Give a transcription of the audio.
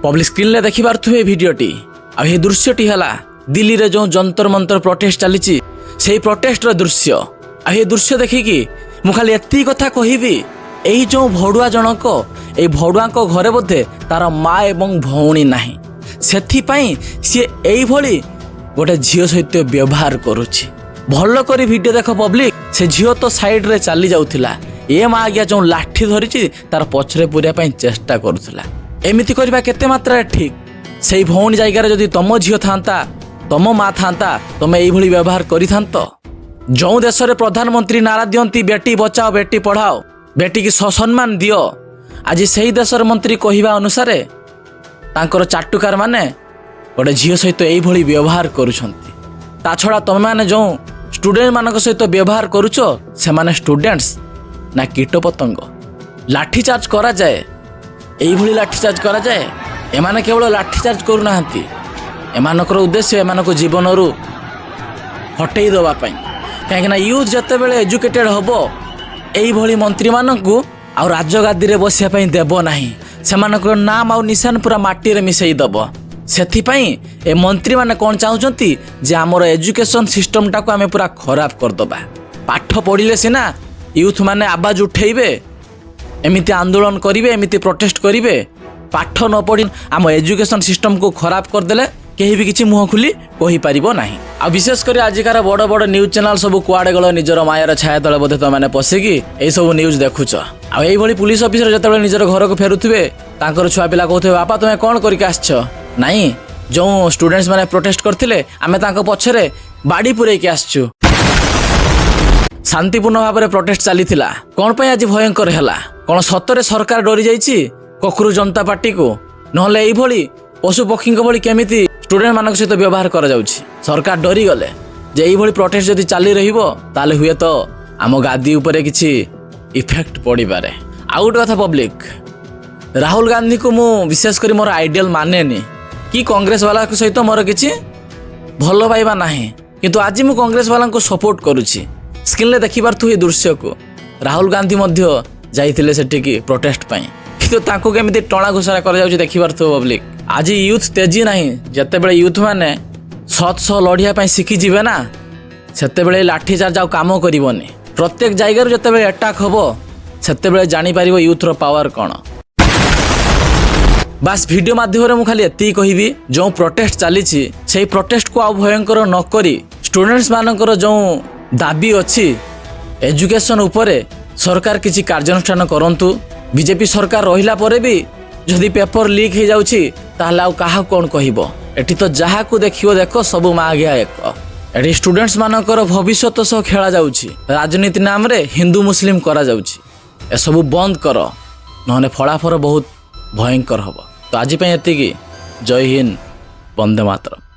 Public screen रे देखि पारुथुबे भिडियोटी आ हे दृश्यटी हला दिल्ली रे जो जंतर मंतर प्रोटेस्ट चली से प्रोटेस्ट रो दृश्य आ हे दृश्य देखिकी मु खाली एति कथा कहिबी एही जो भड़ुआ जनक ए भड़ुआ घरे बोधे तार माँ एवं भौणी नाही सेथि पई सी एई भली गोटे झील सहित व्यवहार करुछि। भल करी वीडियो देख पब्लिक से झील तो साइड रे चली जाउथिला ए माँ आज्ञा जो लाठी धरिछि तार पछरे पुरिया पई चेष्टा करुथिला। एमिति करबा केते मात्रा ठीक सेई भौणी जायगार जदि तम झील थांता तम माँ थांता तमे एई भली व्यवहार करि थांतो। जो देश रे प्रधानमंत्री नारा दियंती बेटी बचाओ बेटी पढ़ाओ बेटी की सम्मान दियो आज सही देशर मंत्री कहवा अनुसार तांकर चाटुकार माने गोटे झील सहित एई भली व्यवहार करुछंती। ता छड़ा तुम माने जो स्टूडेंट मानक सहित व्यवहार करुछ से माने स्टूडेंट्स ना कीट पतंग लाठी चार्ज करा जाए एई भली लाठी चार्ज करा जाए एमाने केवल लाठी चार्ज करू नाहंती एमानकर उद्देश्य एमानको जीवन रु हटेई दबा पई कहीं यूथ जते बेले एजुकेटेड हबो एई भली मंत्री मानकू आ राजगादी रे बसिया पई देबो नाही सेमानकर नाम आ निशान पूरा माटी रे मिसई दबो। सेथि पई ए मंत्री माने कोन चाहुचंती जे हमर एजुकेशन सिस्टम टाको आमे पूरा खराब कर दबा। पाठ पढ़िले सिना यूथ माने आवाज उठेइबे एमिति आंदोलन करिवे एमिति प्रोटेस्ट करिवे पाठ न पढ़ी आम एजुकेशन सिस्टम को खराब कर देले केही भी किछि मुह खुली कहि पारिबो नाही। आ विशेष कर आजिकार बड़ बड़ न्यूज चैनल सब कुआडे गलो निजर मायर छाया तले बोधे तो माने पसिकी ए सब न्यूज देखुछ आ एई भली पुलिस ऑफिसर जतबे निजर घर को फेरुथिबे तांकर छुआ पिला कहथबे बापा तुमे कोन करिक आछछ नाही जो स्टूडेंट्स माने प्रोटेस्ट करथिले आमे तांको पछरे बाडी पुरै के आछछु। शांतिपूर्ण भाव में प्रोटेस्ट चलीथिला कोन पय आज भयंकर हैला कोन सतरे सरकार डरी जाईछि ककरू जनता पार्टी को नहले एई भली पशु पक्षी भली केमिति स्टूडेंट मानक सहित व्यवहार करा जाउछि। सरकार डरी गले जे एई भली प्रोटेस्ट जदि चली रहिबो ताले हुए तो आम गादी उपरे किछि इफेक्ट पड़ी पारे। आ गोटे कथा पब्लिक राहुल गांधी को मु विशेष करी मोर आइडियल मानेनी कि कांग्रेस वाला सहित मोर किछि भल पाइबा नाही किंतु आज मु कांग्रेस वाला को सपोर्ट करूछि। स्क्रीन ले देखि पारथु ए दृश्य को राहुल गांधी मध्य जाइथिले सेटिकी प्रोटेस्ट पई किंतु ताको केमिति टणा घोषणा करा जाउछि देखि पारथु पब्लिक। आज यूथ तेजी नाही जते बेले यूथ माने सत सह लढ़िया पई सिखि जिवे ना सेते बेले लाठी चार्ज आ काम करिवोनी प्रत्येक जायगार जते बेले अटैक हबो सेते बेले जानि पारिबो यूथ रो पावर कोन। बस वीडियो माध्यम रे मु खाली एति कहिबी जो प्रोटेस्ट चली से प्रोटेस्ट को आ भयंकर न करी स्टूडेंट्स मानकर जो दाबी अच्छी एजुकेशन उपरे सरकार किसी कार्यानुष्ठान करंतु। बीजेपी सरकार रहिला परे भी जदि पेपर लीक हो जाउछि ताहले आ काहा कोन कहिबो एठी तो जहा को देखियो देखो सबु मा गया एक एठी स्टूडेंट्स मानकर भविष्य सह खेला जाउछि राजनीति नाम रे हिंदू मुस्लिम करा जाउछि ए सबु बंद कर नहने फलाफल बहुत भयंकर हबो। तो आज एतिकी जय हिंद वंदे मातरम।